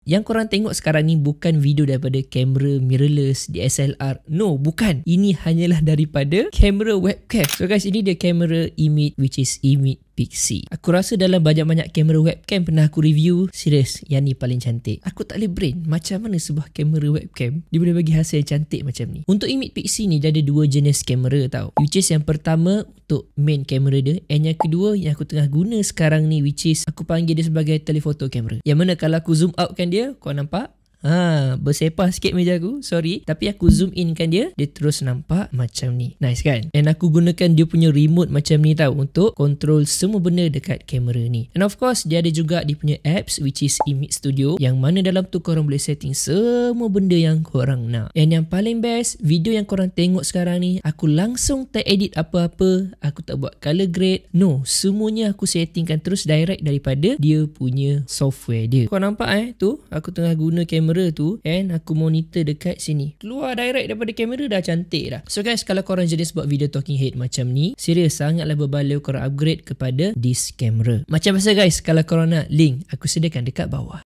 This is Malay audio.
Yang korang tengok sekarang ni bukan video daripada kamera mirrorless DSLR. No, bukan. Ini hanyalah daripada kamera webcam. So guys, ini dia kamera Image, which is Image Pixie. Aku rasa dalam banyak-banyak kamera webcam pernah aku review, serius, yang ni paling cantik. Aku tak boleh brain macam mana sebuah kamera webcam dia boleh bagi hasil yang cantik macam ni. Untuk Image Pixie ni dia ada dua jenis kamera tau, which is yang pertama untuk main kamera dia, and yang kedua yang aku tengah guna sekarang ni, which is aku panggil dia sebagai telephoto kamera. Yang mana kalau aku zoom out kan dia, kau nampak bersepah sikit meja aku, sorry. Tapi aku zoom in kan dia terus nampak macam ni. Nice kan? And aku gunakan dia punya remote macam ni tau, untuk control semua benda dekat kamera ni. And of course dia ada juga dia punya apps, which is Image Studio, yang mana dalam tu korang boleh setting semua benda yang korang nak. And yang paling best, video yang korang tengok sekarang ni, aku langsung tak edit apa-apa, aku tak buat color grade, no, semuanya aku settingkan terus direct daripada dia punya software dia. Kau nampak tu aku tengah guna kamera tu, and aku monitor dekat sini, keluar direct daripada kamera, dah cantik dah. So guys, kalau korang jenis buat video talking head macam ni, serius sangatlah berbaloi korang upgrade kepada this camera. Macam biasa guys, kalau korang nak, link aku sediakan dekat bawah.